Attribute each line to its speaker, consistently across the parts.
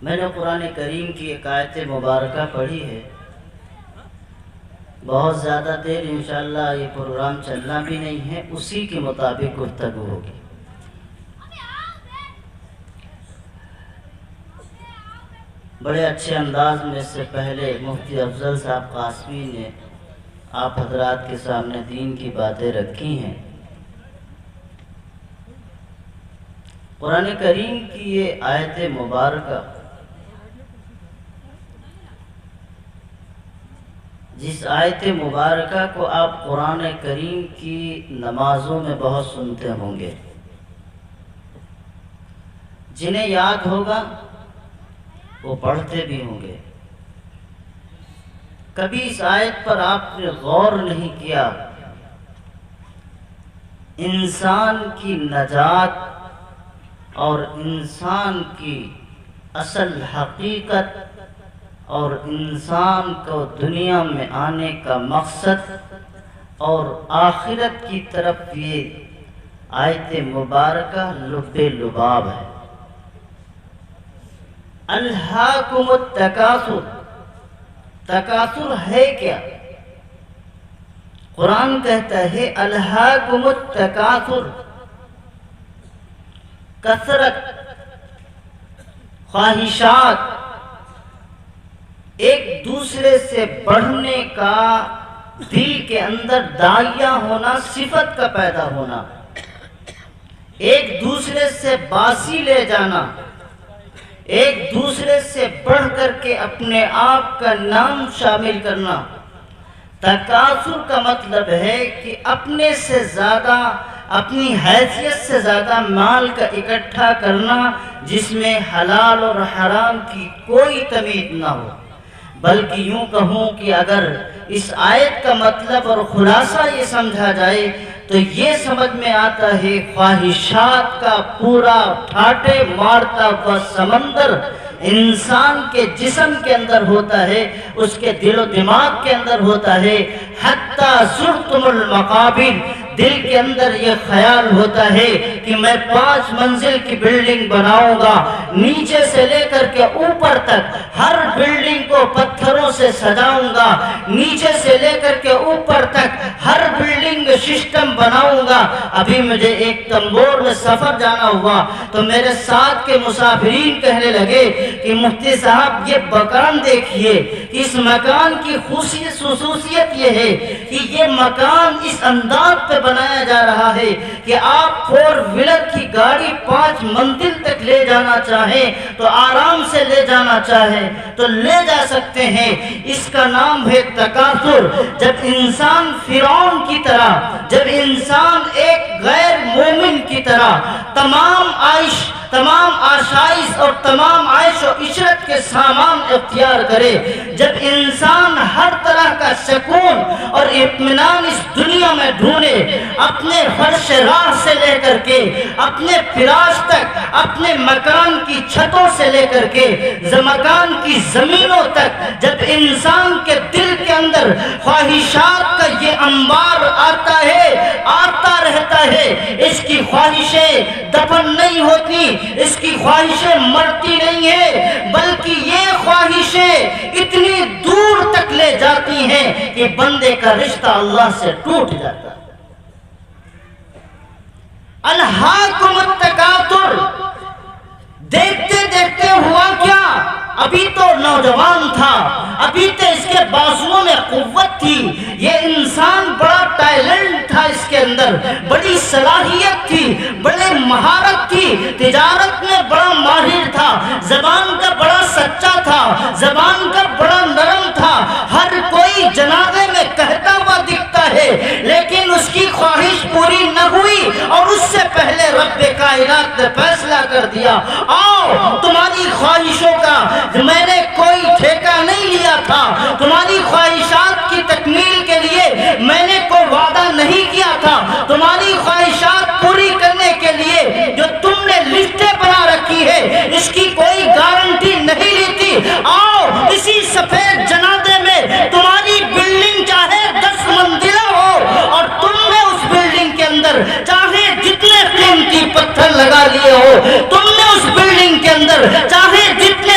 Speaker 1: میں نے قرآن کریم کی ایک آیت مبارکہ پڑھی ہے. بہت زیادہ دیر انشاءاللہ یہ پروگرام چلنا بھی نہیں ہے، اسی کے مطابق گفتگو ہوگی. بڑے اچھے انداز میں اس سے پہلے مفتی افضل صاحب قاسمی نے آپ حضرات کے سامنے دین کی باتیں رکھی ہیں. قرآن کریم کی یہ آیت مبارکہ، جس آیت مبارکہ کو آپ قرآن کریم کی نمازوں میں بہت سنتے ہوں گے، جنہیں یاد ہوگا وہ پڑھتے بھی ہوں گے. کبھی اس آیت پر آپ نے غور نہیں کیا. انسان کی نجات اور انسان کی اصل حقیقت اور انسان کو دنیا میں آنے کا مقصد اور آخرت کی طرف یہ آیت مبارکہ لب لباب ہے. الہاکم التکاثر، تکاثر ہے کیا؟ قرآن کہتا ہے الہاکم التکاثر، کثرت، خواہشات، ایک دوسرے سے بڑھنے کا، دل کے اندر داعیہ ہونا، صفت کا پیدا ہونا، ایک دوسرے سے باسی لے جانا، ایک دوسرے سے بڑھ کر کے اپنے آپ کا نام شامل کرنا. تکاثر کا مطلب ہے کہ اپنے سے زیادہ، اپنی حیثیت سے زیادہ مال کا اکٹھا کرنا، جس میں حلال اور حرام کی کوئی تمیز نہ ہو. بلکہ یوں کہوں کہ اگر اس آیت کا مطلب اور خلاصہ یہ سمجھا جائے تو یہ سمجھ میں آتا ہے خواہشات کا پورا ٹھاٹے مارتا ہوا سمندر انسان کے جسم کے اندر ہوتا ہے، اس کے دل و دماغ کے اندر ہوتا ہے. حتیٰ زرتم المقابر، دل کے اندر یہ خیال ہوتا ہے کہ میں 5 منزل کی بلڈنگ بناؤں گا، نیچے سے لے کر کے اوپر تک ہر بلڈنگ کو پتھروں سے سجاؤں گا، نیچے سے لے کر کے اوپر تک ہر بلڈنگ سسٹم بناؤں گا. ابھی مجھے ایک تنبور میں سفر جانا ہوا تو میرے ساتھ کے مسافرین کہنے لگے کہ مفتی صاحب یہ مکان دیکھیے، اس مکان کی خصوصیت یہ ہے کہ یہ مکان اس انداز پہ بنایا جا رہا ہے کہ آپ 4 ویلر کی گاڑی 5 منزل تک لے جانا چاہیں تو آرام سے لے جانا چاہیں تو لے جا سکتے ہیں. اس کا نام ہے تکاثر. جب انسان فرعون کی طرح، جب انسان ایک غیر مومن کی طرح تمام آشائش اور تمام عیش و عشرت کے سامان اختیار کرے، جب انسان ہر طرح کا سکون اور اطمینان اس دنیا میں ڈھونڈے، اپنے فرش راہ سے لے کر کے اپنے فراش تک، اپنے مکان کی چھتوں سے لے کر کے مکان کی زمینوں تک، جب انسان کے دل کے اندر خواہشات کا یہ انبار آتا رہتا ہے، اس کی خواہشیں دفن نہیں ہوتی، اس کی خواہشیں مرتی نہیں ہیں، بلکہ یہ خواہشیں اتنی دور تک لے جاتی ہیں کہ بندے کا رشتہ اللہ سے ٹوٹ جاتا ہے. الہاکم التکاثر، دیکھتے دیکھتے ہوا کیا؟ ابھی تو نوجوان تھا، ابھی تو اس کے بازوؤں میں قوت تھی، یہ انسان بڑا ٹیلنٹ تھا، اس کے اندر بڑی صلاحیت تھی، بڑی مہارت تھی، تجارت میں بڑا ماہر تھا، زبان کا بڑا سچا تھا، زبان کا بڑا نرم تھا، ہر کوئی جنازے میں کہتا ہوا دکھتا ہے، لیکن اس کی خواہش پوری نہ ہوئی اور اس سے پہلے رب کائنات نے فیصلہ کر دیا، آؤ تمہاری خواہشوں کا میں نے کوئی ٹھیکہ نہیں لیا تھا، تمہاری خواہشات کی تکمیل کے لیے میں نے کوئی وعدہ نہیں کیا تھا، تمہاری خواہشات پوری کرنے کے لیے جو تم نے لسٹیں بنا رکھی ہے اس کی کوئی گارنٹی نہیں لی تھی. آؤ اسی سفید جنازے میں تمہاری بلڈنگ چاہے 10 منزلہ ہو اور تم نے اس بلڈنگ کے اندر چاہے جتنے قیمتی پتھر لگا لیے ہو، تم نے اس بلڈنگ کے اندر چاہے جتنے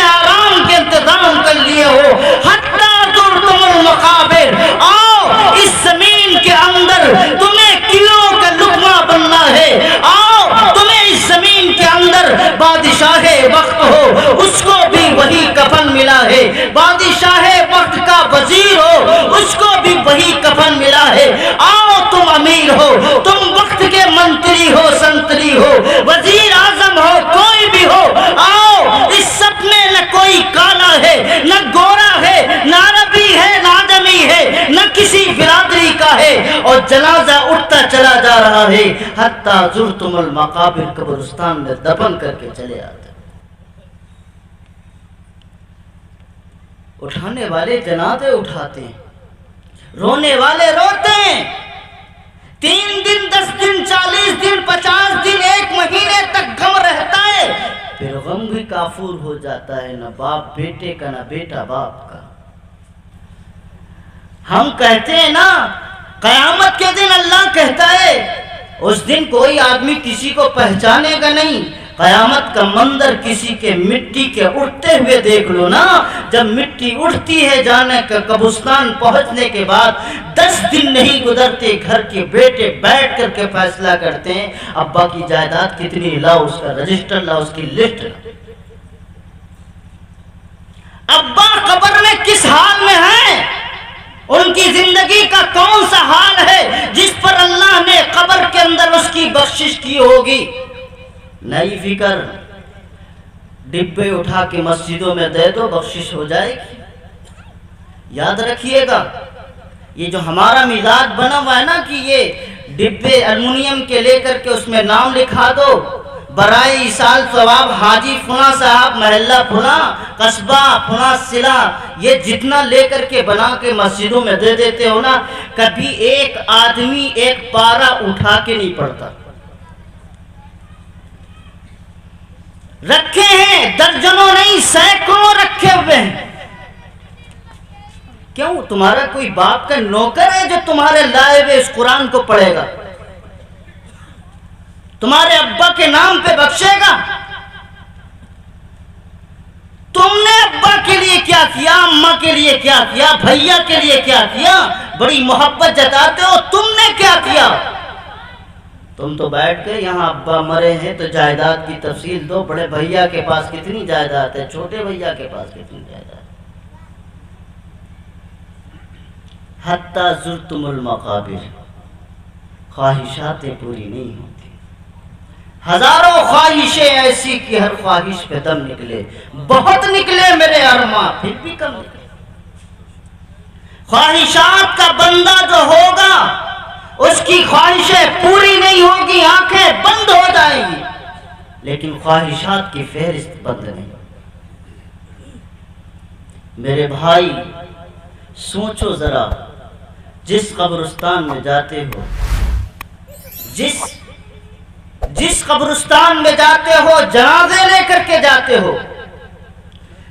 Speaker 1: کوئی کالا ہے، نہ گورا ہے، نہ عربی ہے، نہ آدمی ہے، نہ کسی برادری کا ہے، اور جنازہ اٹھتا چلا جا رہا ہے، حتیٰ زرتم المقابر، قبرستان میں دفن کر کے چلے آتے۔ اٹھانے والے جنازے اٹھاتے ہیں، رونے والے روتے ہیں، 3 دن 10 دن 40 دن 50 دن 1 مہینے تک غم رہتا ہے، پھر غم بھی کافور ہو جاتا ہے، نہ باپ بیٹے کا نہ بیٹا باپ کا۔ ہم کہتے ہیں نا قیامت کے دن اللہ کہتا ہے اس دن کوئی آدمی کسی کو پہچانے گا نہیں۔ قیامت کا منظر کسی کے مٹی کے اٹھتے ہوئے دیکھ لو نا، جب مٹی اٹھتی ہے جانے کا قبرستان پہنچنے کے بعد 10 دن نہیں گزرتے، گھر کے بیٹے بیٹھ کر کے فیصلہ کرتے ہیں ابا کی جائیداد کتنی، لاؤ اس کا رجسٹر، لاؤ اس کی لسٹ۔ ابا قبر میں کس حال میں ہیں، ان کی زندگی کا کون سا حال ہے جس پر اللہ نے قبر کے اندر اس کی بخشش کی ہوگی؟ نئی فکر، ڈبے اٹھا کے مسجدوں میں دے دو بخشش ہو جائے گی۔ یاد رکھیے گا یہ جو ہمارا مزاج بنا ہوا ہے نا کہ یہ ڈبے الومنیم کے لے کر کے اس میں نام لکھا دو، برائے ایصال ثواب حاجی فلاں صاحب محلہ فلاں قصبہ فلاں ضلع، یہ جتنا لے کر کے بنا کے مسجدوں میں دے دیتے ہو نا، کبھی ایک آدمی ایک پارا اٹھا کے نہیں پڑتا۔ رکھے ہیں درجنوں نہیں سینکڑوں رکھے ہوئے ہیں۔ کیوں؟ تمہارا کوئی باپ کا نوکر ہے جو تمہارے لائے ہوئے اس قرآن کو پڑھے گا؟ تمہارے ابا کے نام پہ بخشے گا؟ تم نے ابا کے لیے کیا کیا، اماں کے لیے کیا کیا، بھیا کے لیے کیا کیا؟ بڑی محبت جتاتے ہو، تم نے کیا کیا؟ تم تو بیٹھ گئے یہاں ابا مرے ہیں تو جائیداد کی تفصیل دو، بڑے بھیا کے پاس کتنی جائیداد ہے، چھوٹے بھیا کے پاس کتنی جائیداد ہے۔ حتیٰ زرتم المقابر، خواہشاتیں پوری نہیں ہوتی، ہزاروں خواہشیں ایسی کہ ہر خواہش پہ دم نکلے، بہت نکلے میرے ارماں پھر بھی کم نکلے۔ خواہشات کا بندہ جو ہوگا اس کی خواہشیں پوری نہیں ہوگی، آنکھیں بند ہو جائیں گی، لیکن خواہشات کی فہرست بند نہیں۔ میرے بھائی سوچو ذرا، جس قبرستان میں جاتے ہو، جس قبرستان میں جاتے ہو جنازے لے کر کے جاتے ہو،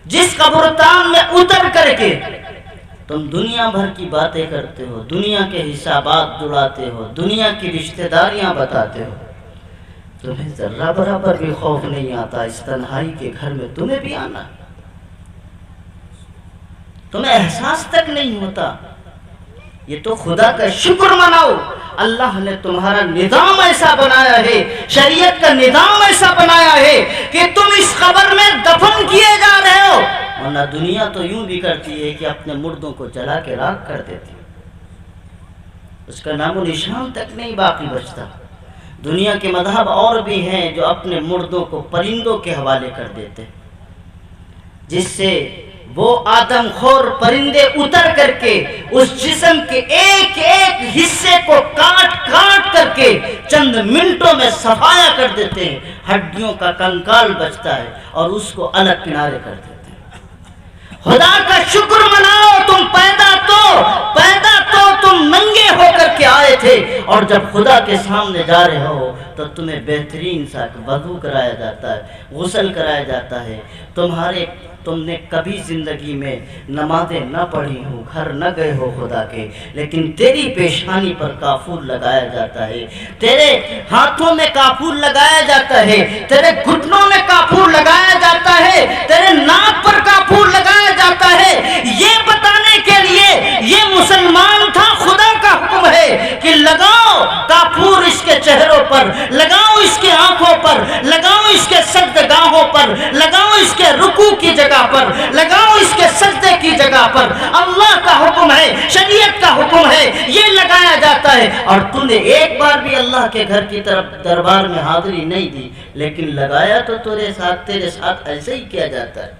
Speaker 1: جس قبرستان میں اتر کر کے تم دنیا بھر کی باتیں کرتے ہو، دنیا کے حسابات جڑاتے ہو، دنیا کی رشتہ داریاں بتاتے ہو، تمہیں ذرہ برابر بھی خوف نہیں آتا اس تنہائی کے گھر میں تمہیں بھی آنا؟ تمہیں احساس تک نہیں ہوتا؟ یہ تو خدا کا شکر مناؤ، اللہ نے تمہارا نظام ایسا بنایا ہے، شریعت کا نظام ایسا بنایا ہے کہ تم اس قبر میں دفن کیے جا رہے ہو، ورنہ دنیا تو یوں بھی کرتی ہے کہ اپنے مردوں کو جلا کے راکھ کر دیتی، اس کا نام و نشان تک نہیں باقی بچتا۔ دنیا کے مذہب اور بھی ہیں جو اپنے مردوں کو پرندوں کے حوالے کر دیتے، جس سے وہ آدم خور پرندے اتر کر کے اس جسم کے ایک ایک حصے کو کاٹ کاٹ کر کے چند منٹوں میں صفایا کر دیتے ہیں، ہڈیوں کا کنکال بچتا ہے اور اس کو الگ کنارے کر دیتے ہیں۔ خدا کا شکر مناؤ، تم پیدا تو تم ننگے ہو کر کے آئے تھے، اور جب خدا کے سامنے جا رہے ہو تو تمہیں بہترین سا وضو کرایا جاتا ہے، غسل کرایا جاتا ہے۔ تم نے کبھی زندگی میں نمازیں نہ پڑھی ہو، گھر نہ گئے ہو خدا کے، لیکن تیری پیشانی پر کافور لگایا جاتا ہے، تیرے ہاتھوں میں کافور لگایا جاتا ہے، تیرے گھٹنوں میں کافور لگایا جاتا ہے، تیرے ناک پر کافور لگایا جاتا ہے، یہ بتانے کے لیے یہ مسلمان تھا۔ خدا کا حکم ہے کہ لگاؤ کافور اس کے چہروں پر، لگاؤ اس کے آنکھوں پر، لگاؤ اس کے سجدگاہوں پر، لگاؤ اس کے رکوع کی جگہ پر، لگاؤ اس کے سجدے کی جگہ پر۔ اللہ کا حکم ہے، شریعت کا حکم ہے، یہ لگایا جاتا ہے، اور تو نے ایک بار بھی اللہ کے گھر کی طرف دربار میں حاضری نہیں دی، لیکن لگایا تو تیرے ساتھ ایسے ہی کیا جاتا ہے۔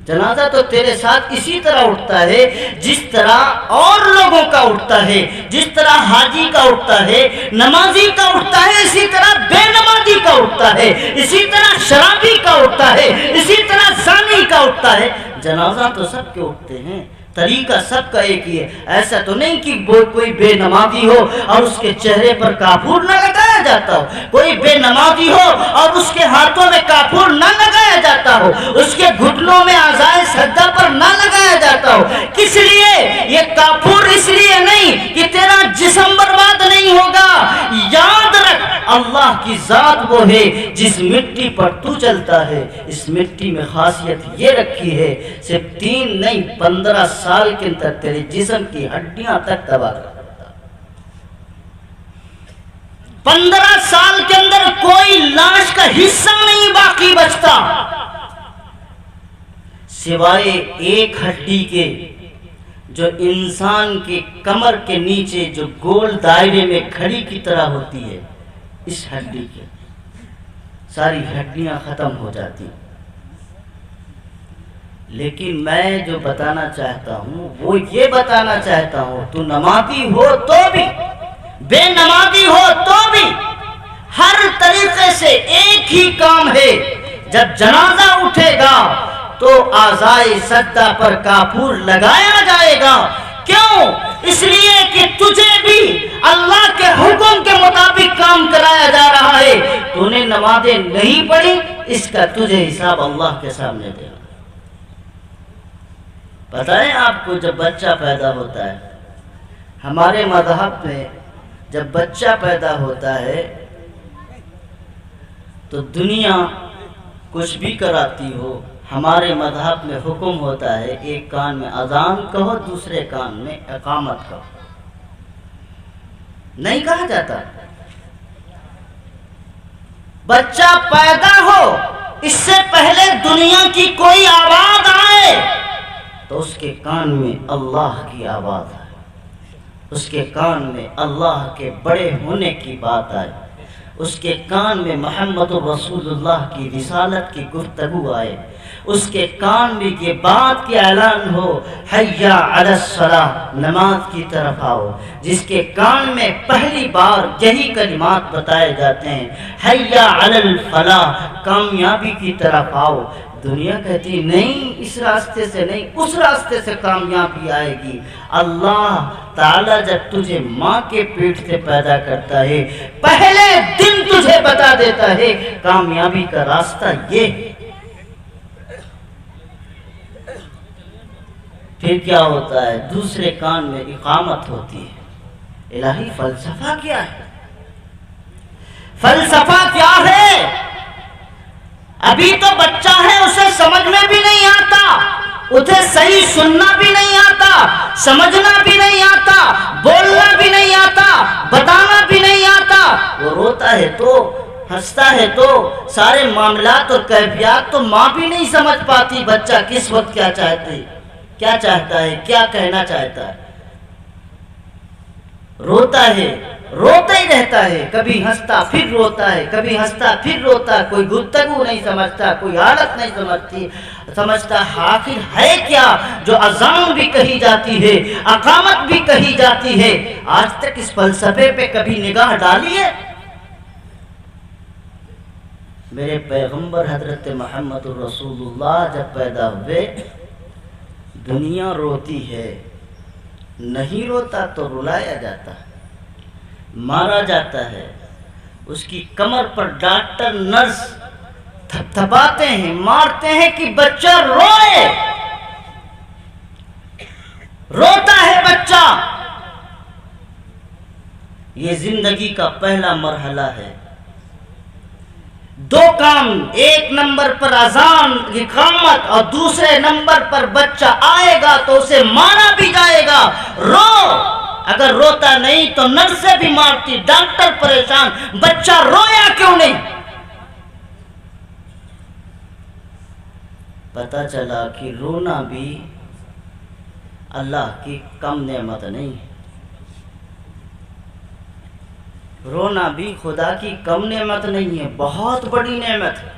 Speaker 1: جنازہ تو تیرے ساتھ اسی طرح اٹھتا ہے جس طرح اور لوگوں کا اٹھتا ہے، جس طرح حاجی کا اٹھتا ہے، نمازی کا اٹھتا ہے، اسی طرح بے نمازی کا اٹھتا ہے، اسی طرح شرابی کا اٹھتا ہے، اسی طرح زانی کا اٹھتا ہے۔ جنازہ تو سب کے اٹھتے ہیں، طریقہ سب کا ایک ہی ہے۔ ایسا تو نہیں کہ کوئی بے نمازی ہو اور اس کے چہرے پر کافور نہ لگایا جاتا ہو، کوئی بے نمازی ہو اور اس کے ہاتھوں میں کافور نہ لگایا جاتا ہو، اس کے گھٹنوں میں اعضائے سجدہ پر نہ لگایا جاتا ہو۔ کس لیے؟ یہ کافور اس لیے نہیں کہ تیرا جسم برباد نہیں ہوگا۔ یاد رکھ، اللہ کی ذات وہ ہے جس مٹی پر تو چلتا ہے۔ اس مٹی میں خاصیت یہ رکھی ہے، صرف 3 نہیں 15 سال کے اندر تیرے جسم کی ہڈیاں تک تباہ کر دیتا۔ 15 سال کے اندر کوئی لاش کا حصہ نہیں باقی بچتا، سوائے ایک ہڈی کے جو انسان کے کمر کے نیچے جو گول دائرے میں کھڑی کی طرح ہوتی ہے، اس ہڈی کے ساری ہڈیاں ختم ہو جاتی۔ لیکن میں جو بتانا چاہتا ہوں وہ یہ بتانا چاہتا ہوں، تو نمازی ہو تو بھی، بے نمازی ہو تو بھی، ہر طریقے سے ایک ہی کام ہے۔ جب جنازہ اٹھے گا تو اعضائے سجدہ پر کافور لگایا جائے گا۔ کیوں؟ اس لیے کہ تجھے بھی اللہ کے حکم کے مطابق کام کرایا جا رہا ہے۔ تو نے نمازیں نہیں پڑھی، اس کا تجھے حساب اللہ کے سامنے دے گا۔ پتہ ہے آپ کو، جب بچہ پیدا ہوتا ہے، ہمارے مذہب میں جب بچہ پیدا ہوتا ہے تو دنیا کچھ بھی کراتی ہو، ہمارے مذہب میں حکم ہوتا ہے ایک کان میں اذان کہو، دوسرے کان میں اقامت کہو۔ نہیں کہا جاتا بچہ پیدا ہو اس سے پہلے دنیا کی کوئی آواز آئے تو اس کے کان میں اللہ کی آواز آئے، اس کے کان میں اللہ کے بڑے ہونے کی بات آئے، اس کے کان میں محمد رسول اللہ کی رسالت کی گفتگو آئے، اس کے کان میں یہ بات کی اعلان ہو، حی علی الصلاۃ، نماز کی طرف آؤ۔ جس کے کان میں پہلی بار یہی کلمات بتائے جاتے ہیں، حی علی الفلاح، کامیابی کی طرف آؤ۔ دنیا کہتی نہیں، اس راستے سے نہیں، اس راستے سے کامیابی آئے گی۔ اللہ تعالیٰ جب تجھے ماں کے پیٹ سے پیدا کرتا ہے، پہلے دن تجھے بتا دیتا ہے کامیابی کا راستہ یہ۔ پھر کیا ہوتا ہے؟ دوسرے کان میں اقامت ہوتی ہے۔ الہی فلسفہ کیا ہے؟ فلسفہ کیا ہے؟ ابھی تو بچہ ہے، اسے سمجھ میں بھی نہیں آتا، اسے صحیح سننا بھی نہیں آتا، سمجھنا بھی نہیں آتا، بولنا بھی نہیں آتا، بتانا بھی نہیں آتا۔ وہ روتا ہے تو، ہنستا ہے تو، سارے معاملات اور کیفیات تو ماں بھی نہیں سمجھ پاتی بچہ کس وقت کیا چاہتا ہے، کیا کہنا چاہتا ہے۔ روتا ہے، روتا ہی رہتا ہے، کبھی ہنستا پھر روتا ہے، کبھی ہنستا پھر روتا، کوئی گفتگو نہیں سمجھتا، کوئی حالت نہیں سمجھتا آخر ہے کیا جو اذان بھی کہی جاتی ہے، اقامت بھی کہی جاتی ہے۔ آج تک اس فلسفے پہ کبھی نگاہ ڈالی ہے؟ میرے پیغمبر حضرت محمد رسول اللہ جب پیدا ہوئے، دنیا روتی ہے، نہیں روتا تو رلایا جاتا ہے، مارا جاتا ہے، اس کی کمر پر ڈاکٹر نرس تھپتھپاتے ہیں، مارتے ہیں کہ بچہ روئے، روتا ہے بچہ۔ یہ زندگی کا پہلا مرحلہ ہے۔ 2 کام، ایک نمبر پر اذان اقامت اور دوسرے نمبر پر بچہ آئے گا تو اسے مارا بھی جائے گا۔ رو، اگر روتا نہیں تو نرسیں بھی مارتی، ڈاکٹر پریشان، بچہ رویا کیوں نہیں؟ پتہ چلا کہ رونا بھی اللہ کی کم نعمت نہیں ہے، رونا بھی خدا کی کم نعمت نہیں ہے، بہت بڑی نعمت ہے۔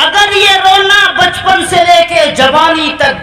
Speaker 1: اگر یہ رونا بچپن سے لے کے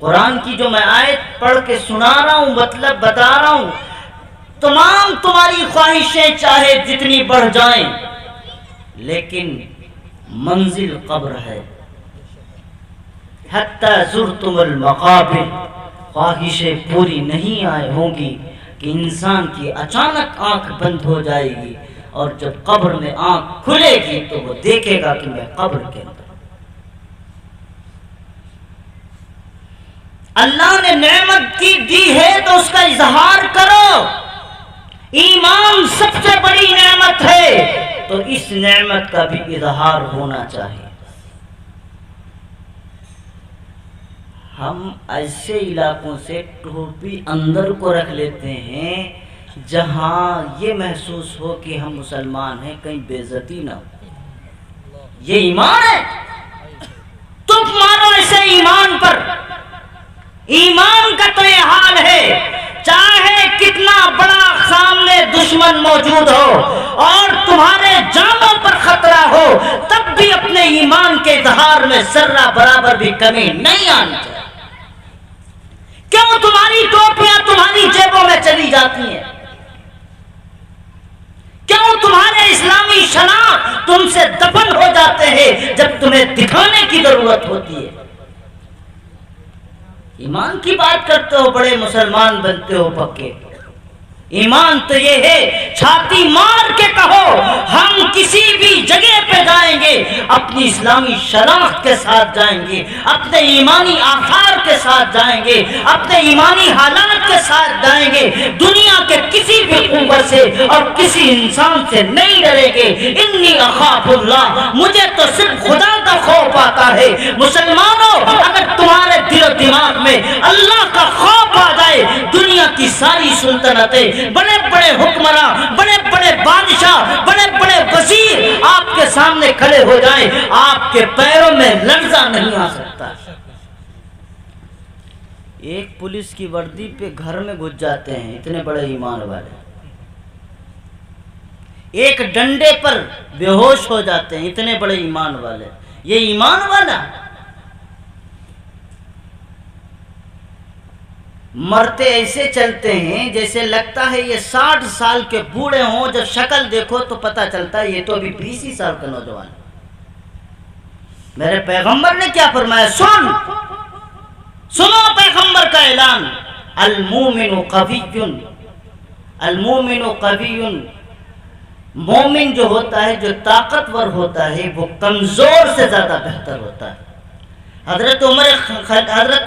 Speaker 1: قرآن کی جو میں آیت پڑھ کے سنا رہا ہوں، مطلب بتا رہا ہوں، تمام تمہاری خواہشیں چاہے جتنی بڑھ جائیں، لیکن منزل قبر ہے۔ حتی زرتم المقابر، خواہشیں پوری نہیں ہوں گی کہ انسان کی اچانک آنکھ بند ہو جائے گی، اور جب قبر میں آنکھ کھلے گی تو وہ دیکھے گا کہ میں قبر کے اندر۔ اللہ نے نعمت کی دی ہے تو اس کا اظہار کرو۔ ایمان سب سے بڑی نعمت ہے، تو اس نعمت کا بھی اظہار ہونا چاہیے۔ ہم ایسے علاقوں سے ٹوپی اندر کو رکھ لیتے ہیں جہاں یہ محسوس ہو کہ ہم مسلمان ہیں، کہیں بے عزتی نہ ہو۔ یہ ایمان ہے؟ تم مانو ایسے ایمان پر۔ ایمان کا تو یہ حال ہے، چاہے کتنا بڑا سامنے دشمن موجود ہو اور تمہارے جانوں پر خطرہ ہو، تب بھی اپنے ایمان کے اظہار میں ذرہ برابر بھی کمی نہیں آنی چاہیے۔ کیوں تمہاری ٹوپیاں تمہاری جیبوں میں چلی جاتی ہیں؟ کیوں تمہارے اسلامی شناخت تم سے دفن ہو جاتے ہیں جب تمہیں دکھانے کی ضرورت ہوتی ہے؟ ایمان کی بات کرتے ہو، بڑے مسلمان بنتے ہو پکے۔ ایمان تو یہ ہے، چھاتی مار کے کہو ہم کسی بھی جگہ پہ جائیں گے اپنی اسلامی شناخت کے ساتھ جائیں گے، اپنے ایمانی آثار کے ساتھ جائیں گے، اپنے ایمانی حالات کے ساتھ جائیں گے، دنیا کے کسی بھی قوت سے اور کسی انسان سے نہیں ڈریں گے۔ انی اخاف اللہ، مجھے تو صرف خدا کا خوف آتا ہے۔ مسلمانوں، اگر تمہارے دل و دماغ میں اللہ کا خوف آ جائے، دنیا کی ساری سلطنتیں، بڑے بڑے حکمراں، بڑے بڑے بادشاہ، بڑے بڑے وزیر آپ کے سامنے کھڑے ہو جائیں، آپ کے پیروں میں لرزہ نہیں آ سکتا۔ ایک پولیس کی وردی پہ گھر میں گھس جاتے ہیں، اتنے بڑے ایمان والے۔ ایک ڈنڈے پر بے ہوش ہو جاتے ہیں، اتنے بڑے ایمان والے۔ یہ ایمان والا مرتے ایسے چلتے ہیں جیسے لگتا ہے یہ 60 سال کے بوڑھے ہوں، جب شکل دیکھو تو پتہ چلتا ہے یہ تو ابھی 20 ہی سال کا نوجوان۔ میرے پیغمبر نے کیا فرمایا؟ سنو پیغمبر کا اعلان، المومن قوی، المومن قوی، مومن جو ہوتا ہے، جو طاقتور ہوتا ہے، وہ کمزور سے زیادہ بہتر ہوتا ہے۔ حضرت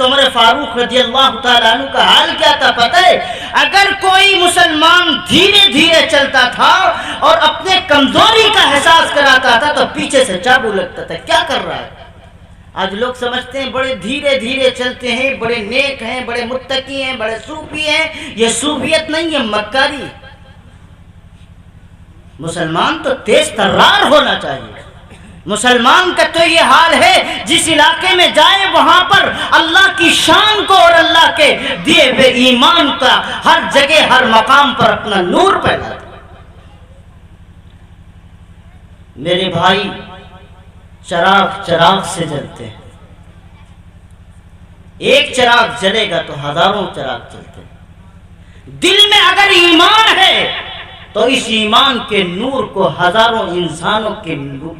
Speaker 1: عمر فاروق رضی اللہ تعالیٰ عنہ کا حال کیا تھا پتہ ہے؟ اگر کوئی مسلمان دھیرے دھیرے چلتا تھا اور اپنے کمزوری کا احساس کراتا تھا تو پیچھے سے چابو لگتا تھا، کیا کر رہا ہے؟ آج لوگ سمجھتے ہیں بڑے دھیرے دھیرے چلتے ہیں، بڑے نیک ہیں، بڑے متقی ہیں، بڑے صوفی ہیں۔ یہ صوفیت نہیں ہے، مکاری۔ مسلمان تو تیز ترار ہونا چاہیے۔ مسلمان کا تو یہ حال ہے، جس علاقے میں جائے وہاں پر اللہ کی شان کو اور اللہ کے دیے ہوئے ایمان کا ہر جگہ ہر مقام پر اپنا نور پیدا کرے۔ میرے بھائی، چراغ چراغ سے جلتے ہیں۔ ایک چراغ جلے گا تو ہزاروں چراغ جلتے ہیں۔ دل میں اگر ایمان ہے تو اس ایمان کے نور کو ہزاروں انسانوں کے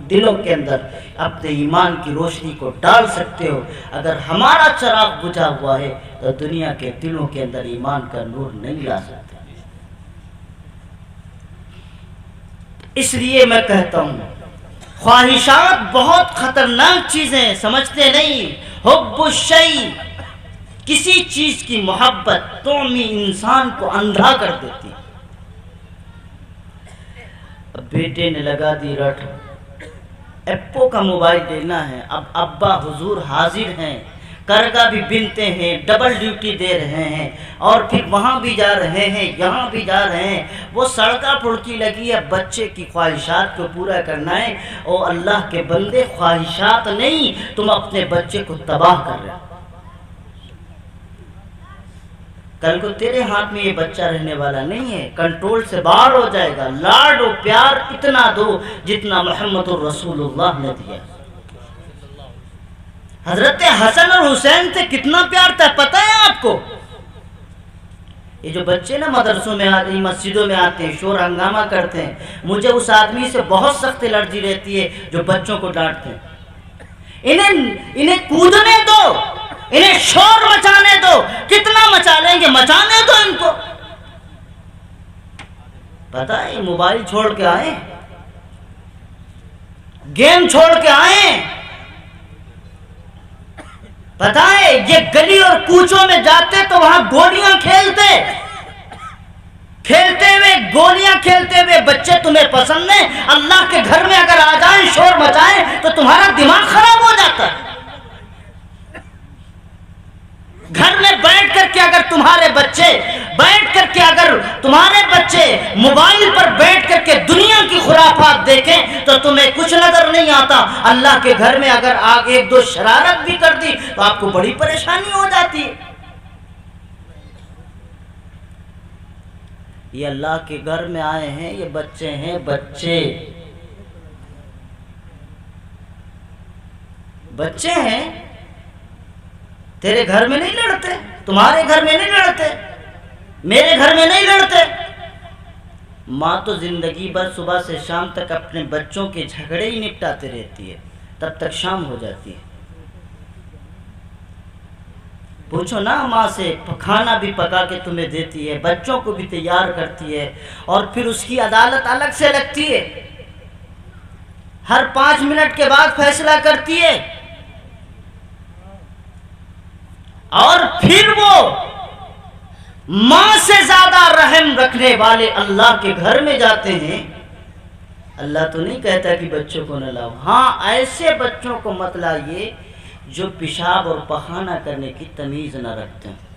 Speaker 1: دلوں کے اندر اپنے ایمان کی روشنی کو ڈال سکتے ہو۔ اگر ہمارا چراغ بجھا ہوا ہے تو دنیا کے دلوں کے اندر ایمان کا نور نہیں لا سکتے۔ اس لیے میں کہتا ہوں، خواہشات بہت خطرناک چیزیں، سمجھتے نہیں۔ حب الشیء، کسی چیز کی محبت تومی انسان کو اندھا کر دیتی۔ بیٹے نے لگا دی رٹ، ایپو کا موبائل لینا ہے، اب ابا حضور حاضر ہیں، کرگا بھی بنتے ہیں، ڈبل ڈیوٹی دے رہے ہیں، اور پھر وہاں بھی جا رہے ہیں، یہاں بھی جا رہے ہیں۔ وہ سڑکا پھڑکی لگی ہے، بچے کی خواہشات کو پورا کرنا ہے۔ او اللہ کے بندے، خواہشات نہیں، تم اپنے بچے کو تباہ کر رہے ہو۔ کل کو تیرے ہاتھ میں یہ بچہ رہنے والا نہیں ہے، کنٹرول سے باہر ہو جائے گا۔ لاڈ و پیار اتنا دو جتنا محمد الرسول اللہ نے دیا۔ حضرت حسن اور حسین سے کتنا پیار تھا پتہ ہے آپ کو؟ یہ جو بچے نا مدرسوں میں آتے ہیں، مسجدوں میں آتے ہیں، شور ہنگامہ کرتے ہیں، مجھے اس آدمی سے بہت سخت الرجی رہتی ہے جو بچوں کو ڈانٹتے ہیں۔ انہیں کودنے دو، انہیں شور مچانے دو، کتنا مچا لیں گے، مچانے دو ان کو۔ پتہ ہے موبائل چھوڑ کے آئے، گیم چھوڑ کے آئے، پتہ ہے یہ گلی اور کوچوں میں جاتے تو وہاں گولیاں کھیلتے ہوئے، گولیاں کھیلتے ہوئے بچے تمہیں پسند ہیں؟ اللہ کے گھر میں اگر آ جائیں، شور مچائیں تو تمہارا دماغ خراب ہو جاتا ہے۔ گھر میں بیٹھ کر کے اگر تمہارے بچے موبائل پر بیٹھ کر کے دنیا کی خرافات دیکھیں تو تمہیں کچھ نظر نہیں آتا۔ اللہ کے گھر میں اگر آگے ایک دو شرارت بھی کر دی تو آپ کو بڑی پریشانی ہو جاتی ہے۔ یہ اللہ کے گھر میں آئے ہیں، یہ بچے ہیں، بچے ہیں، تیرے گھر میں نہیں لڑتے، تمہارے گھر میں نہیں لڑتے، میرے گھر میں نہیں لڑتے۔ ماں تو زندگی بھر صبح سے شام تک اپنے بچوں کے جھگڑے ہی نپٹاتے رہتی ہے، تب تک شام ہو جاتی ہے۔ پوچھو نا ماں سے، کھانا بھی پکا کے تمہیں دیتی ہے، بچوں کو بھی تیار کرتی ہے، اور پھر اس کی عدالت الگ سے لگتی ہے، ہر 5 منٹ کے بعد فیصلہ کرتی ہے، اور پھر وہ ماں سے زیادہ رحم رکھنے والے اللہ کے گھر میں جاتے ہیں۔ اللہ تو نہیں کہتا کہ بچوں کو نہ لاؤ، ہاں ایسے بچوں کو مت لائیے جو پیشاب اور پخانہ کرنے کی تمیز نہ رکھتے ہیں۔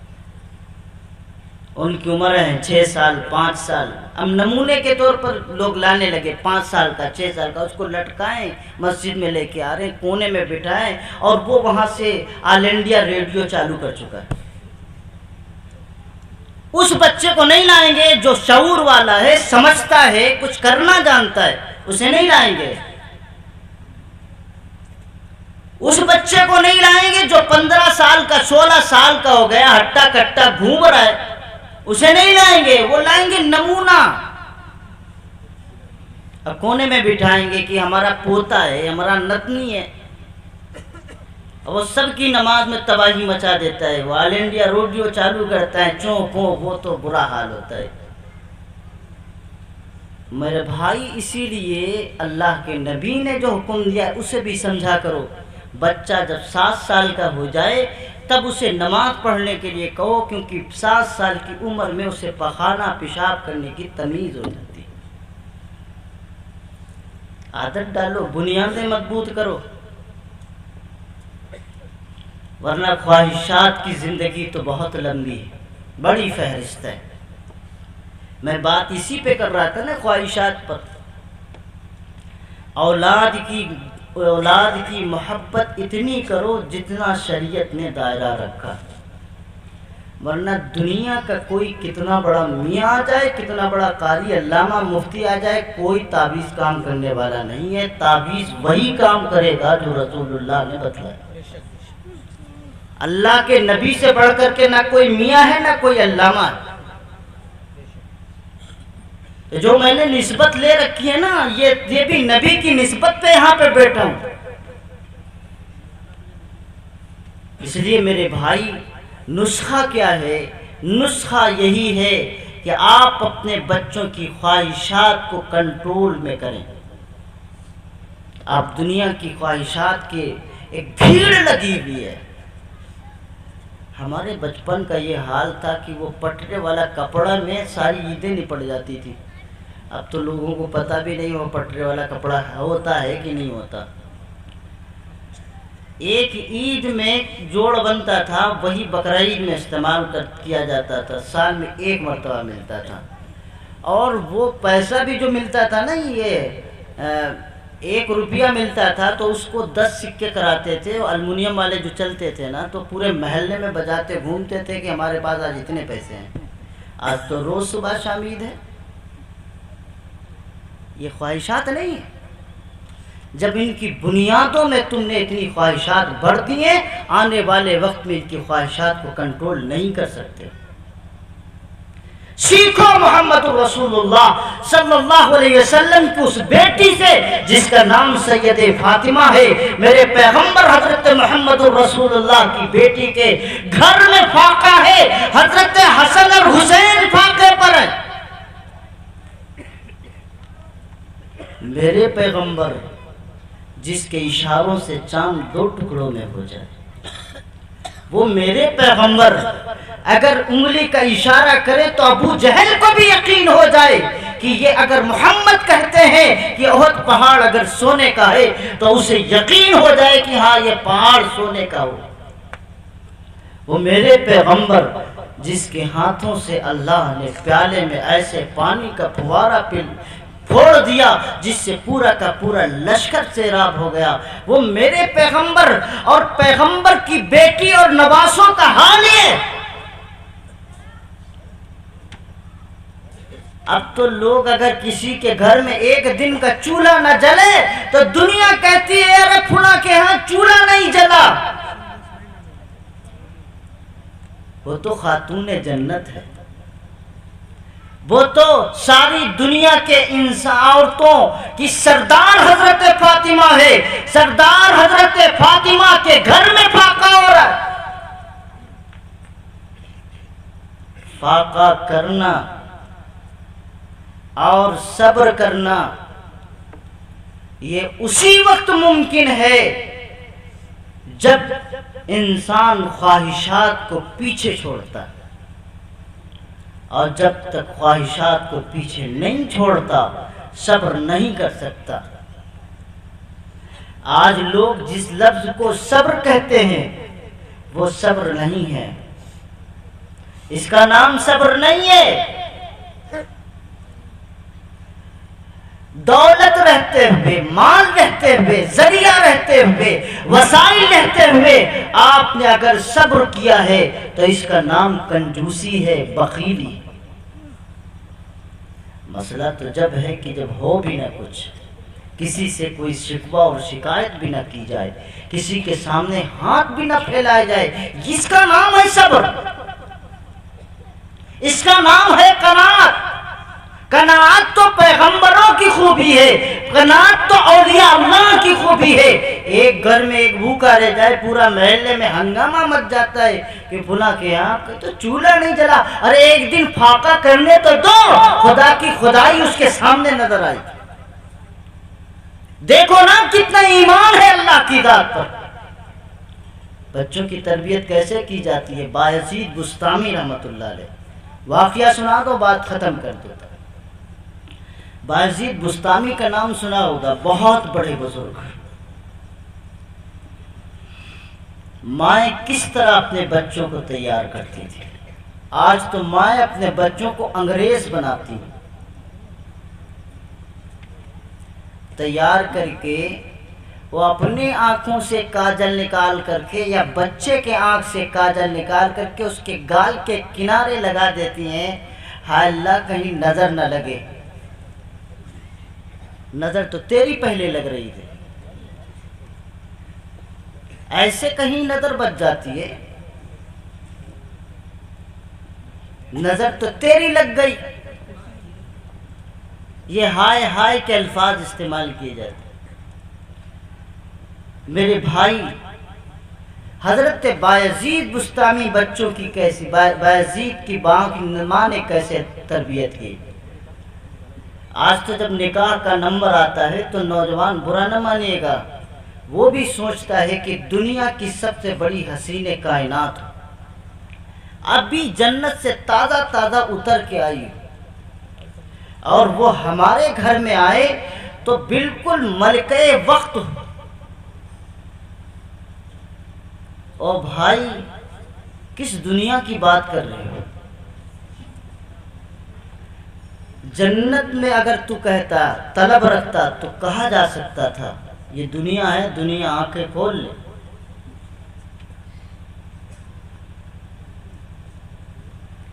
Speaker 1: ان کی عمر ہے 6 سال 5 سال، اب نمونے کے طور پر لوگ لانے لگے 5 سال کا 6 سال کا، اس کو لٹکائیں، مسجد میں لے کے آ رہے ہیں، کونے میں بٹھائیں، اور وہ وہاں سے آل انڈیا ریڈیو چالو کر چکا ہے۔ اس بچے کو نہیں لائیں گے جو شعور والا ہے، سمجھتا ہے، کچھ کرنا جانتا ہے، اسے نہیں لائیں گے۔ اس بچے کو نہیں لائیں گے جو 15 سال کا 16 سال کا ہو گیا، ہٹا کٹا گھوم رہا ہے، اسے نہیں لائیں گے۔ وہ لائیں گے نمونہ، اب کونے میں بٹھائیں گے کہ ہمارا پوتا ہے، ہمارا نتنی ہے، وہ سب کی نماز میں تباہی مچا دیتا ہے، وہ آل انڈیا ریڈیو چالو کرتا ہے، چوں پوں، وہ تو برا حال ہوتا ہے۔ میرے بھائی، اسی لیے اللہ کے نبی نے جو حکم دیا اسے بھی سمجھا کرو۔ بچہ جب 7 سال کا ہو جائے تب اسے نماز پڑھنے کے لیے کہو، کیونکہ 7 سال کی عمر میں اسے پخانہ پیشاب کرنے کی تمیز ہو جاتی۔ عادت ڈالو، بنیادیں مضبوط کرو، ورنہ خواہشات کی زندگی تو بہت لمبی ہے، بڑی فہرست ہے۔ میں بات اسی پہ کر رہا تھا نا، خواہشات پر۔ اولاد کی محبت اتنی کرو جتنا شریعت نے دائرہ رکھا، ورنہ دنیا کا کوئی کتنا بڑا میاں آ جائے، کتنا بڑا قاری علامہ مفتی آ جائے، کوئی تعویذ کام کرنے والا نہیں ہے۔ تعویذ وہی کام کرے گا جو رسول اللہ نے بتلایا۔ اللہ کے نبی سے بڑھ کر کے نہ کوئی میاں ہے نہ کوئی علامہ ہے۔ جو میں نے نسبت لے رکھی ہے نا، یہ بھی نبی کی نسبت پہ یہاں پہ بیٹھا ہوں۔ اس لیے میرے بھائی، نسخہ کیا ہے؟ نسخہ یہی ہے کہ آپ اپنے بچوں کی خواہشات کو کنٹرول میں کریں۔ آپ دنیا کی خواہشات کے ایک بھیڑ لگی ہوئی ہے۔ ہمارے بچپن کا یہ حال تھا کہ وہ پٹرے والا کپڑا میں ساری عیدیں نپٹ جاتی تھی۔ اب تو لوگوں کو پتہ بھی نہیں وہ پٹرے والا کپڑا ہوتا ہے کہ نہیں ہوتا۔ ایک عید میں جوڑ بنتا تھا، وہی بقرعید میں استعمال کیا جاتا تھا، سال میں 1 مرتبہ ملتا تھا، اور وہ پیسہ بھی جو ملتا تھا نا، یہ 1 روپیہ ملتا تھا، تو اس کو 10 سکے کراتے تھے، المونیم والے جو چلتے تھے نا، تو پورے محلے میں بجاتے گھومتے تھے کہ ہمارے پاس آج اتنے پیسے ہیں۔ آج تو روز صبح شام عید ہے۔ یہ خواہشات نہیں ہیں۔ جب ان کی بنیادوں میں تم نے اتنی خواہشات بڑھ دی ہیں، آنے والے وقت میں ان کی خواہشات کو کنٹرول نہیں کر سکتے۔ سیکھو محمد رسول اللہ صلی اللہ علیہ وسلم کی اس بیٹی سے جس کا نام سید فاطمہ ہے۔ میرے پیغمبر حضرت محمد رسول اللہ کی بیٹی کے گھر میں فاقہ ہے، حضرت حسن اور حسین فاقے پر ہیں۔ میرے پیغمبر جس کے اشاروں سے چاند دو ٹکڑوں میں ہو جائے، وہ میرے پیغمبر اگر انگلی کا اشارہ کرے تو ابو جہل کو بھی یقین ہو جائے کہ یہ اگر محمد کہتے ہیں کہ احد پہاڑ اگر سونے کا ہے تو اسے یقین ہو جائے کہ ہاں یہ پہاڑ سونے کا ہو۔ وہ میرے پیغمبر جس کے ہاتھوں سے اللہ نے پیالے میں ایسے پانی کا فوارہ پھوڑ دیا جس سے پورا کا پورا لشکر سیراب ہو گیا، وہ میرے پیغمبر اور پیغمبر کی بیٹی اور نواسوں کا حال ہے۔ اب تو لوگ اگر کسی کے گھر میں ایک دن کا چولہا نہ جلے تو دنیا کہتی ہے ارے فلاں کے ہاں چولہا نہیں جلا۔ وہ تو خاتون جنت ہے، وہ تو ساری دنیا کے عورتوں کی سردار حضرت فاطمہ ہے۔ سردار حضرت فاطمہ کے گھر میں فاقہ ہو رہا ہے۔ فاقہ کرنا اور صبر کرنا یہ اسی وقت ممکن ہے جب انسان خواہشات کو پیچھے چھوڑتا، اور جب تک خواہشات کو پیچھے نہیں چھوڑتا صبر نہیں کر سکتا۔ آج لوگ جس لفظ کو صبر کہتے ہیں وہ صبر نہیں ہے، اس کا نام صبر نہیں ہے۔ دولت رہتے ہوئے، مال رہتے ہوئے، ذریعہ رہتے ہوئے، وسائل رہتے ہوئے آپ نے اگر صبر کیا ہے تو اس کا نام کنجوسی ہے، بخیلی۔ مسئلہ تو جب ہے کہ جب ہو بھی نہ کچھ، کسی سے کوئی شکوہ اور شکایت بھی نہ کی جائے، کسی کے سامنے ہاتھ بھی نہ پھیلایا جائے، اس کا نام ہے صبر، اس کا نام ہے قناعت۔ قناعت تو پیغمبروں کی خوبی ہے، قناعت تو اولیاء اللہ کی خوبی ہے۔ ایک گھر میں ایک بھوکا رہ جائے، پورا محلے میں ہنگامہ مچ جاتا ہے کہ فلاں کے یہاں تو چولہا نہیں جلا، ارے ایک دن فاقہ کرنے تو دو، خدا کی خدائی اس کے سامنے نظر آئی۔ دیکھو نا کتنا ایمان ہے اللہ کی ذات پر۔ بچوں کی تربیت کیسے کی جاتی ہے؟ بایزید بستامی رحمۃ اللہ علیہ، واقعہ سنا دو بات ختم کر دو۔ بایزید بستامی کا نام سنا ہوگا، بہت بڑے بزرگ۔ مائیں کس طرح اپنے بچوں کو تیار کرتی تھی، آج تو مائیں اپنے بچوں کو انگریز بناتی ہیں۔ تیار کر کے وہ اپنی آنکھوں سے کاجل نکال کر کے یا بچے کے آنکھ سے کاجل نکال کر کے اس کے گال کے کنارے لگا دیتی ہیں، ہائے اللہ کہیں نظر نہ لگے۔ نظر تو تیری پہلے لگ رہی تھی، ایسے کہیں نظر بچ جاتی ہے، نظر تو تیری لگ گئی۔ یہ ہائے ہائے کے الفاظ استعمال کیے جاتے۔ میرے بھائی، حضرت بایزید بستامی بچوں کی کیسی، بایزید کی ماں نے کیسے تربیت کی۔ آج تو جب نکاح کا نمبر آتا ہے تو نوجوان برا نہ مانیے گا، وہ بھی سوچتا ہے کہ دنیا کی سب سے بڑی حسین کائنات ابھی جنت سے تازہ تازہ اتر کے آئی اور وہ ہمارے گھر میں آئے تو بالکل ملکہ وقت۔ او بھائی، کس دنیا کی بات کر رہے ہو؟ جنت میں اگر تو کہتا، طلب رکھتا تو کہا جا سکتا تھا یہ دنیا ہے، دنیا آنکھیں کھول لے۔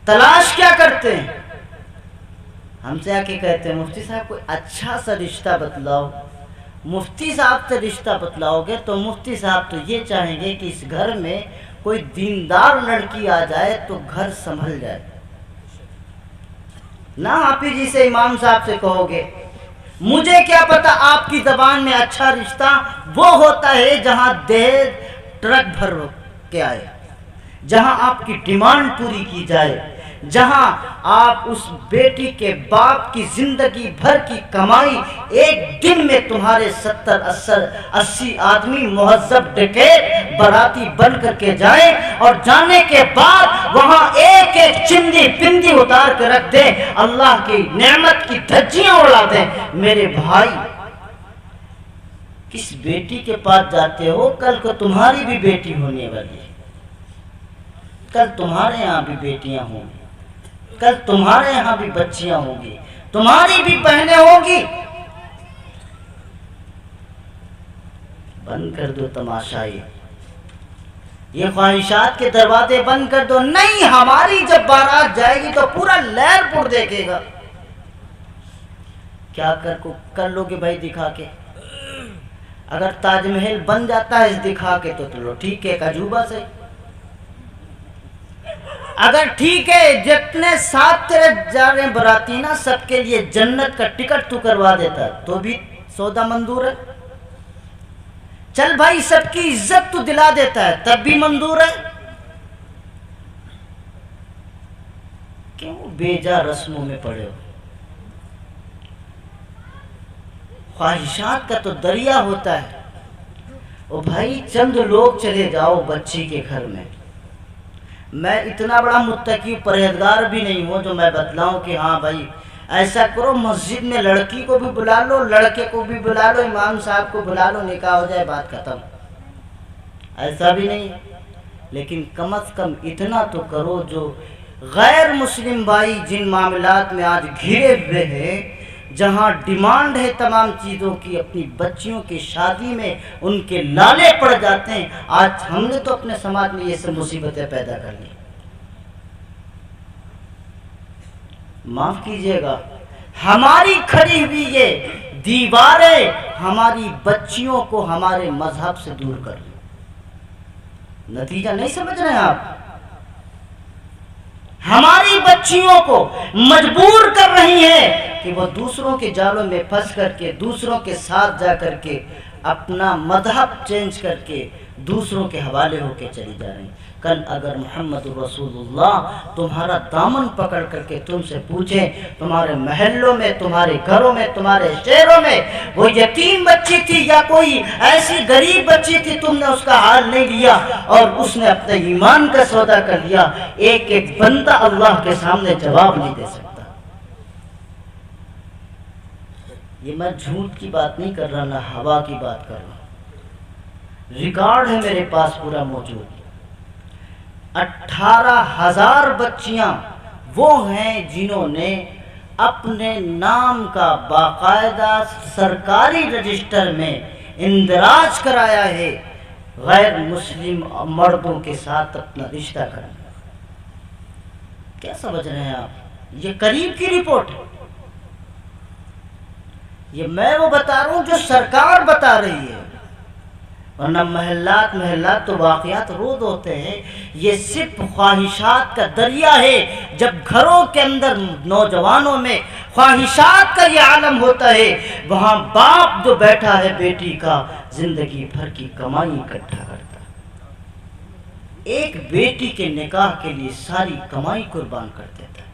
Speaker 1: تلاش کیا کرتے ہیں؟ ہم سے آ کے کہتے ہیں مفتی صاحب کوئی اچھا سا رشتہ بتلاؤ، مفتی صاحب سے رشتہ بتلاؤ گے تو مفتی صاحب تو یہ چاہیں گے کہ اس گھر میں کوئی دیندار لڑکی آ جائے تو گھر سنبھل جائے. نہ حافظ جی سے امام صاحب سے کہو گے. مجھے کیا پتا آپ کی زبان میں اچھا رشتہ وہ ہوتا ہے جہاں دہیج ٹرک بھر کے آئے، جہاں آپ کی ڈیمانڈ پوری کی جائے، جہاں آپ اس بیٹی کے باپ کی زندگی بھر کی کمائی ایک دن میں تمہارے 70-80 آدمی مہذب ڈکیت باراتی بن کر کے جائیں اور جانے کے بعد وہاں ایک ایک چندی پندی اتار کے رکھ دیں، اللہ کی نعمت کی دھجیاں اڑا دیں. میرے بھائی کس بیٹی کے پاس جاتے ہو؟ کل کو تمہاری بھی بیٹی ہونے والی ہے، کل تمہارے یہاں بھی بیٹیاں ہوں گی، کل تمہارے یہاں بھی بچیاں ہوں گی، تمہاری بھی بہنیں ہوں گی. بند کر دو تماشائی، یہ خواہشات کے دروازے بند کر دو. نہیں، ہماری جب بارات جائے گی تو پورا لہر پور دیکھے گا. کیا کر لو گے بھائی دکھا کے؟ اگر تاج محل بن جاتا ہے اس دکھا کے تو چلو ٹھیک ہے، ایک عجوبہ سے. اگر ٹھیک ہے جتنے ساتھ تیرے جا رہے ہیں براتی نا سب کے لیے جنت کا ٹکٹ تو کروا دیتا تو بھی سودا منظور ہے. چل بھائی سب کی عزت تو دلا دیتا ہے تب بھی منظور ہے. کیوں بیجا رسموں میں پڑے ہو؟ خواہشات کا تو دریا ہوتا ہے. او بھائی چند لوگ چلے جاؤ بچی کے گھر میں. میں اتنا بڑا متقی پرہیزگار بھی نہیں ہوں جو میں بتلاؤں کہ ہاں بھائی ایسا کرو، مسجد میں لڑکی کو بھی بلا لو، لڑکے کو بھی بلا لو، امام صاحب کو بلا لو، نکاح ہو جائے بات ختم. ایسا بھی نہیں، لیکن کم از کم اتنا تو کرو جو غیر مسلم بھائی جن معاملات میں آج گھرے ہوئے ہیں، جہاں ڈیمانڈ ہے تمام چیزوں کی، اپنی بچیوں کی شادی میں ان کے لالے پڑ جاتے ہیں. آج ہم نے تو اپنے سماج میں یہ سب مصیبتیں پیدا کر لی. معاف کیجئے گا، ہماری کھڑی ہوئی یہ دیواریں ہماری بچیوں کو ہمارے مذہب سے دور کر لی. نتیجہ نہیں سمجھ رہے ہیں آپ؟ ہماری بچیوں کو مجبور کر رہی ہے کہ وہ دوسروں کے جالوں میں پھنس کر کے، دوسروں کے ساتھ جا کر کے، اپنا مذہب چینج کر کے دوسروں کے حوالے ہو کے چلی جا رہی ہیں. کل اگر محمد رسول اللہ تمہارا دامن پکڑ کر کے تم سے پوچھیں، تمہارے محلوں میں، تمہارے گھروں میں، تمہارے شہروں میں وہ یتیم بچی تھی یا کوئی ایسی غریب بچی تھی، تم نے اس کا حال نہیں لیا اور اس نے اپنے ایمان کا سودا کر لیا، ایک ایک بندہ اللہ کے سامنے جواب نہیں دے سکتا. یہ میں جھوٹ کی بات نہیں کر رہا، نہ ہوا کی بات کر رہا. ریکارڈ ہے میرے پاس پورا موجود. 18,000 بچیاں وہ ہیں جنہوں نے اپنے نام کا باقاعدہ سرکاری رجسٹر میں اندراج کرایا ہے غیر مسلم مردوں کے ساتھ اپنا رشتہ کرنا. کیا سمجھ رہے ہیں آپ؟ یہ قریب کی رپورٹ ہے. یہ میں وہ بتا رہا ہوں جو سرکار بتا رہی ہے، ورنہ محلات تو واقعات روز ہوتے ہیں. یہ صرف خواہشات کا دریا ہے. جب گھروں کے اندر نوجوانوں میں خواہشات کا یہ عالم ہوتا ہے، وہاں باپ جو بیٹھا ہے بیٹی کا زندگی بھر کی کمائی اکٹھا کرتا ہے، ایک بیٹی کے نکاح کے لیے ساری کمائی قربان کر دیتا ہے.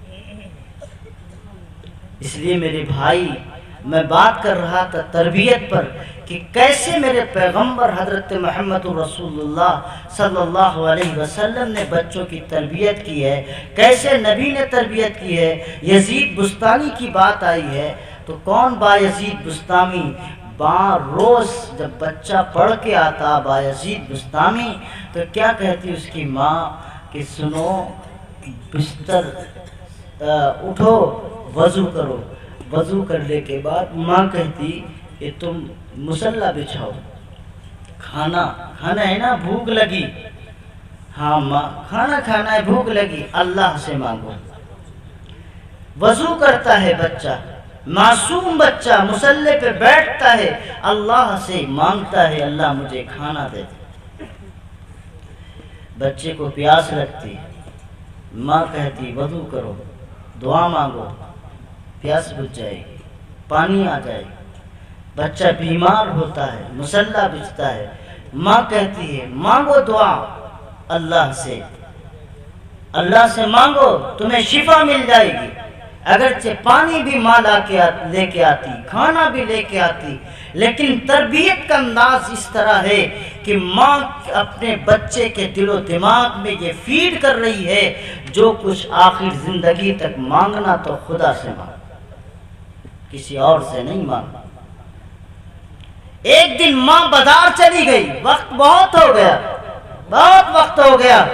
Speaker 1: اس لیے میرے بھائی میں بات کر رہا تھا تربیت پر کہ کیسے میرے پیغمبر حضرت محمد رسول اللہ صلی اللہ علیہ وسلم نے بچوں کی تربیت کی ہے، کیسے نبی نے تربیت کی ہے. یزید بستانی کی بات آئی ہے تو کون با یزید بستانی، روز جب بچہ پڑھ کے آتا با یزید بستانی تو کیا کہتی اس کی ماں کہ سنو بستر اٹھو وضو کرو. وضو کرنے کے بعد ماں کہتی کہ تم مصلی بچھاؤ، کھانا ہے نا، بھوک لگی. ہاں ماں کھانا ہے، بھوک لگی، اللہ سے مانگو. وضو کرتا ہے بچہ، معصوم بچہ مصلی پہ بیٹھتا ہے، اللہ سے مانگتا ہے اللہ مجھے کھانا دے دے۔ بچے کو پیاس لگتی، ماں کہتی وضو کرو، دعا مانگو، پیاس بجھ جائے گی، پانی آ جائے گی۔ بچہ بیمار ہوتا ہے، مسلح بجھتا ہے، ماں کہتی ہے مانگو دعا اللہ سے مانگو، تمہیں شفا مل جائے گی۔ اگرچہ پانی بھی ماں لے کے آتی، کھانا بھی لے کے آتی، لیکن تربیت کا انداز اس طرح ہے کہ ماں اپنے بچے کے دل و دماغ میں یہ فیڈ کر رہی ہے جو کچھ آخر زندگی تک مانگنا تو خدا سے مانگ، کسی اور سے نہیں مانگنا۔ ایک دن ماں بازار چلی گئی، وقت بہت وقت ہو گیا،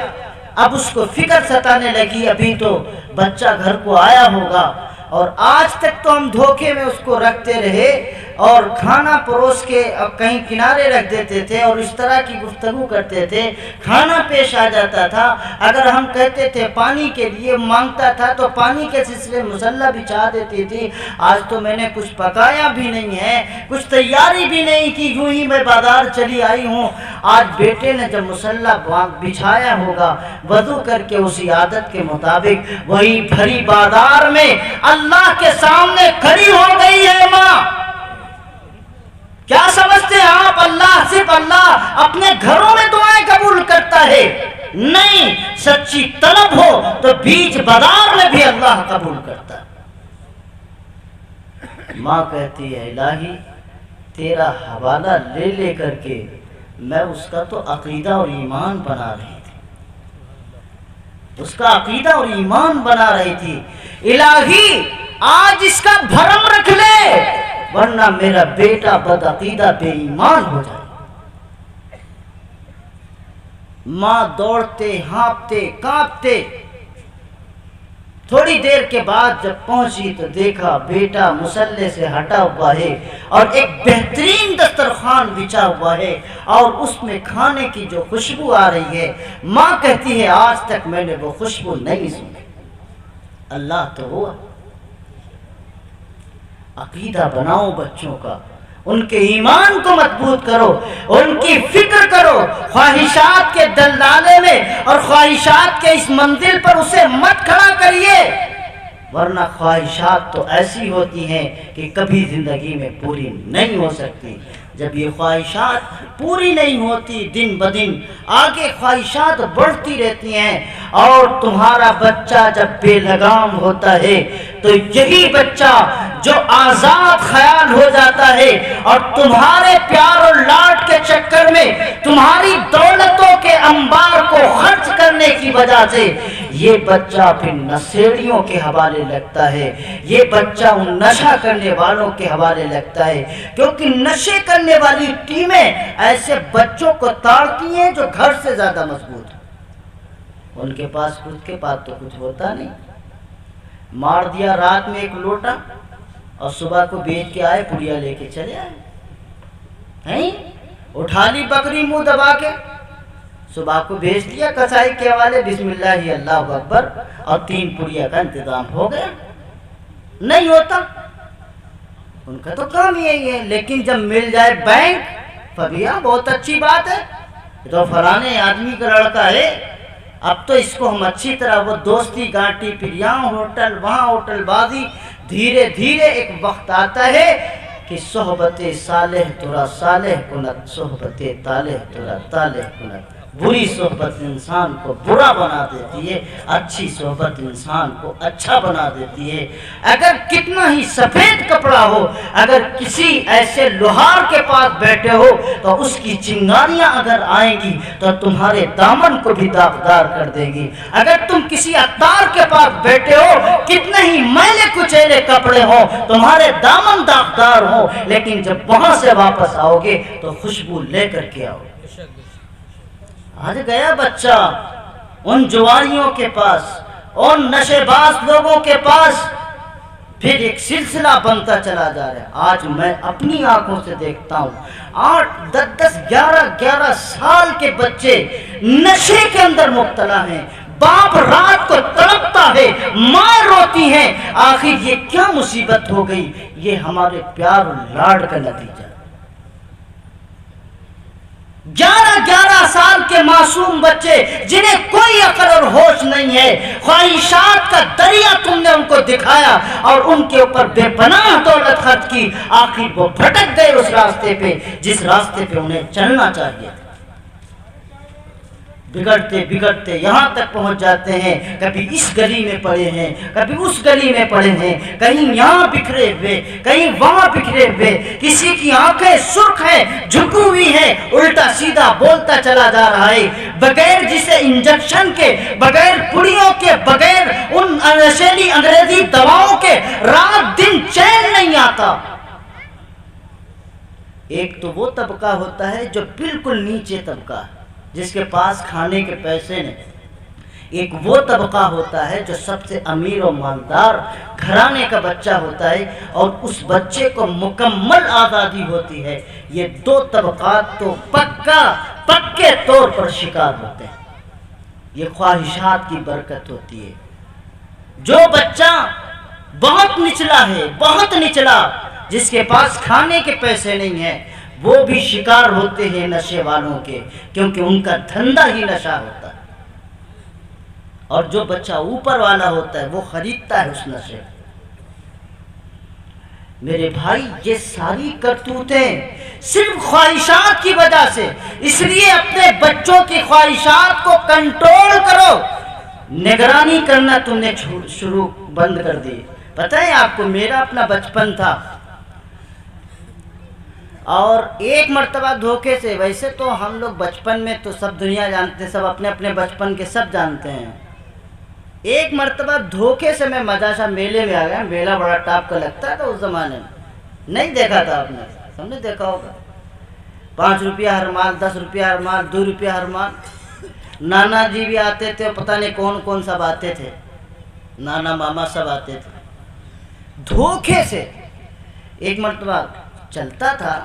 Speaker 1: اب اس کو فکر ستانے لگی ابھی تو بچہ گھر کو آیا ہوگا، اور آج تک تو ہم دھوکے میں اس کو رکھتے رہے اور کھانا پروس کے کہیں کنارے رکھ دیتے تھے اور اس طرح کی گفتگو کرتے تھے، کھانا پیش آ جاتا تھا، اگر ہم کہتے تھے پانی کے لیے مانگتا تھا تو پانی کے سلسلے مسلح بچھا دیتی تھی۔ آج تو میں نے کچھ پکایا بھی نہیں ہے، کچھ تیاری بھی نہیں کی، یوں ہی میں بازار چلی آئی ہوں۔ آج بیٹے نے جب مسلح بچھایا ہوگا، وضو کر کے اسی عادت کے مطابق وہی بھری بازار میں اللہ کے سامنے کھڑی ہو گئی ہے ماں۔ کیا سمجھتے ہیں آپ اللہ صرف اللہ اپنے گھروں میں دعائیں قبول کرتا ہے؟ نہیں، سچی طلب ہو تو بیچ بازار میں بھی اللہ قبول کرتا ہے۔ ماں کہتی ہے الہی تیرا حوالہ لے لے کر کے میں اس کا تو عقیدہ اور ایمان بنا رہی تھی، اس کا عقیدہ اور ایمان بنا رہی تھی، الہی آج اس کا بھرم رکھ لے ورنہ میرا بیٹا بدعقیدہ بے ایمان ہو جائے۔ ماں دوڑتے ہانپتے کانپتے تھوڑی دیر کے بعد جب پہنچی تو دیکھا بیٹا مصلی سے ہٹا ہوا ہے اور ایک بہترین دسترخوان بچھا ہوا ہے اور اس میں کھانے کی جو خوشبو آ رہی ہے، ماں کہتی ہے آج تک میں نے وہ خوشبو نہیں سنی۔ اللہ تو ہوا۔ عقیدہ بناؤ بچوں کا، ان کے ایمان کو مضبوط کرو، ان کی فکر کرو، خواہشات کے دلدالے میں اور خواہشات کے اس منزل پر اسے مت کھڑا کریے، ورنہ خواہشات تو ایسی ہوتی ہیں کہ کبھی زندگی میں پوری نہیں ہو سکتی۔ جب یہ خواہشات پوری نہیں ہوتی، دن بدن آگے خواہشات بڑھتی رہتی ہیں، اور تمہارا بچہ جب بے لگام ہوتا ہے تو یہی بچہ جو آزاد خیال ہو جاتا ہے اور تمہارے پیار اور لاڈ کے چکر میں تمہاری دولتوں کے انبار کو خرچ کرنے کی وجہ سے یہ بچہ پھر نشیڑیوں کے حوالے لگتا ہے، یہ بچہ ان نشہ کرنے والوں کے حوالے لگتا ہے، کیونکہ نشے کرنے والی ٹیمیں ایسے بچوں کو تاڑتی ہیں جو گھر سے زیادہ مضبوط ہیں، ان کے پاس خود کے پاس تو کچھ ہوتا نہیں۔ مار دیا رات میں ایک لوٹا اور صبح کو بیچ کے آئے، پڑیا لے کے چلے آئے، اٹھا لی بکری منہ دبا کے، صبح کو بھیج دیا کسائی کے حوالے، بسم اللہ اللہ اکبر، اور 3 پڑیا کا انتظام ہو گیا۔ نہیں ہوتا، ان کا تو کام یہی ہے، لیکن جب مل جائے بینک، فبیا بہت اچھی بات ہے، تو فلانے آدمی کا لڑکا ہے، اب تو اس کو ہم اچھی طرح وہ دوستی گانٹی، پھر یہاں ہوٹل وہاں ہوٹل بازی، دھیرے دھیرے ایک وقت آتا ہے کہ صحبت صالح ترا صالح کنت، صحبت طالح ترا طالح کنت۔ بری صحبت انسان کو برا بنا دیتی ہے، اچھی صحبت انسان کو اچھا بنا دیتی ہے۔ اگر کتنا ہی سفید کپڑا ہو، اگر کسی ایسے لوہار کے پاس بیٹھے ہو تو اس کی چنگاریاں اگر آئیں گی تو تمہارے دامن کو بھی داغدار کر دے گی۔ اگر تم کسی عطار کے پاس بیٹھے ہو، کتنے ہی میلے کچیلے کپڑے ہوں، تمہارے دامن داغدار ہوں، لیکن جب وہاں سے واپس آؤ گے تو خوشبو لے کر کے آؤ۔ آج گیا بچہ ان جواریوں کے پاس، ان نشے باز لوگوں کے پاس، پھر ایک سلسلہ بنتا چلا جا رہا ہے۔ آج میں اپنی آنکھوں سے دیکھتا ہوں 8 10 11 سال کے بچے نشے کے اندر مبتلا ہیں، باپ رات کو تڑپتا ہے، ماں روتی ہے، آخر یہ کیا مصیبت ہو گئی؟ یہ ہمارے پیار اور لاڈ کا نتیجہ۔ 11 سال کے معصوم بچے جنہیں کوئی عقل اور ہوش نہیں ہے، خواہشات کا دریا تم نے ان کو دکھایا اور ان کے اوپر بے پناہ دولت خرچ کی، آخر وہ بھٹک گئے اس راستے پہ جس راستے پہ انہیں چلنا چاہیے تھا۔ بگڑتے بگڑتے یہاں تک پہنچ جاتے ہیں، کبھی اس گلی میں پڑے ہیں، کبھی اس گلی میں پڑے ہیں، کہیں یہاں بکھرے ہوئے، کہیں وہاں بکھرے ہوئے، کسی کی آنکھیں سرخ ہیں، جھکی ہوئی ہیں، الٹا سیدھا بولتا چلا جا رہا ہے، بغیر جسے انجیکشن کے، بغیر پڑیوں کے، بغیر ان نشیلی انگریزی دواؤں کے رات دن چین نہیں آتا۔ ایک تو وہ طبقہ ہوتا ہے جو بالکل نیچے طبقہ ہے، جس کے پاس کھانے کے پیسے نہیں، ایک وہ طبقہ ہوتا ہے جو سب سے امیر و مالدار گھرانے کا بچہ ہوتا ہے اور اس بچے کو مکمل آزادی ہوتی ہے۔ یہ دو طبقات تو پکے طور پر شکار ہوتے ہیں۔ یہ خواہشات کی برکت ہوتی ہے۔ جو بچہ بہت نچلا ہے، بہت نچلا، جس کے پاس کھانے کے پیسے نہیں ہیں، وہ بھی شکار ہوتے ہیں نشے والوں کے، کیونکہ ان کا دھندا ہی نشہ ہوتا ہے۔ اور جو بچہ اوپر والا ہوتا ہے وہ خریدتا ہے اس نشے۔ میرے بھائی، یہ ساری کرتوتیں صرف خواہشات کی وجہ سے، اس لیے اپنے بچوں کی خواہشات کو کنٹرول کرو۔ نگرانی کرنا تم نے شروع بند کر دی۔ پتہ ہے آپ کو، میرا اپنا بچپن تھا اور ایک مرتبہ دھوکے سے، ویسے تو ہم لوگ بچپن میں تو سب دنیا جانتے ہیں، سب اپنے اپنے بچپن کے سب جانتے ہیں۔ ایک مرتبہ دھوکے سے میں مدرسہ میلے میں آ گیا۔ میلہ بڑا ٹاپ کا لگتا تھا اس زمانے میں، نہیں دیکھا تھا آپ نے، سب نے دیکھا ہوگا۔ 5 روپیہ ہر مال، 10 روپیہ ہر مال، 2 روپیہ ہر مال۔ نانا جی بھی آتے تھے، پتہ نہیں کون کون سب آتے تھے، نانا ماما سب آتے تھے۔ دھوکے سے ایک مرتبہ چلتا تھا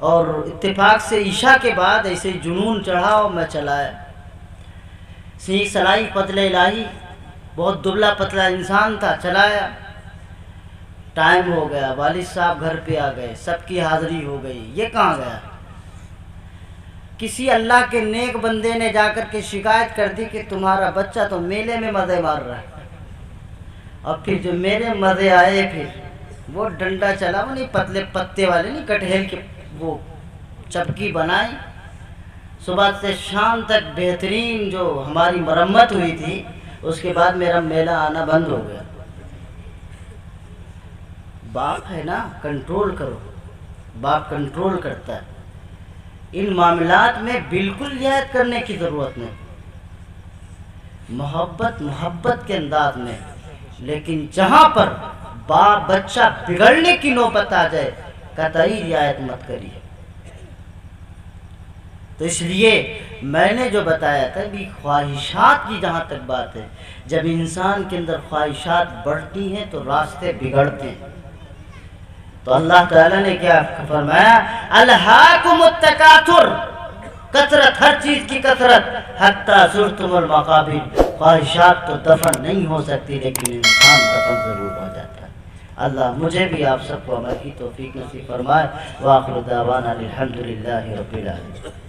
Speaker 1: اور اتفاق سے عشاء کے بعد ایسے جنون چڑھا اور میں چلایا۔ سی سلائی پتلے الہی، بہت دبلا پتلا انسان تھا، چلایا۔ ٹائم ہو گیا، والد صاحب گھر پہ آ گئے، سب کی حاضری ہو گئی۔ یہ کہاں گیا؟ کسی اللہ کے نیک بندے نے جا کر کے شکایت کر دی کہ تمہارا بچہ تو میلے میں مزے مار رہا ہے۔ اور پھر جو میرے مزے آئے، پھر وہ ڈنڈا چلا، وہ نہیں پتلے پتے والے نہیں، کٹہل کے وہ چپکی بنائی، صبح سے شام تک بہترین جو ہماری مرمت ہوئی تھی، اس کے بعد میرا میلہ آنا بند ہو گیا۔ باپ ہے نا، کنٹرول کرو، باپ کنٹرول کرتا ہے۔ ان معاملات میں بالکل رعایت کرنے کی ضرورت نہیں، محبت کے انداز میں، لیکن جہاں پر باپ بچہ بگڑنے کی نوبت آ جائے، قطعی رعایت مت کریے۔ تو اس لیے میں نے جو بتایا تھا بھی خواہشات کی جہاں تک بات ہے، جب انسان کے اندر خواہشات بڑھتی ہیں تو راستے بگڑتے ہیں۔ تو اللہ تعالیٰ نے کیا فرمایا؟ الہاکم التکاثر، کثرت، ہر چیز کی کثرت، حتی زرتم المقابر۔ خواہشات تو دفن نہیں ہو سکتی، لیکن انسان دفن ضرور ہو جاتا ہے۔ اللہ مجھے بھی آپ سب کو عمل کی توفیق نصیب فرمائے۔ وآخر دعوانا الحمدللہ رب العالمین۔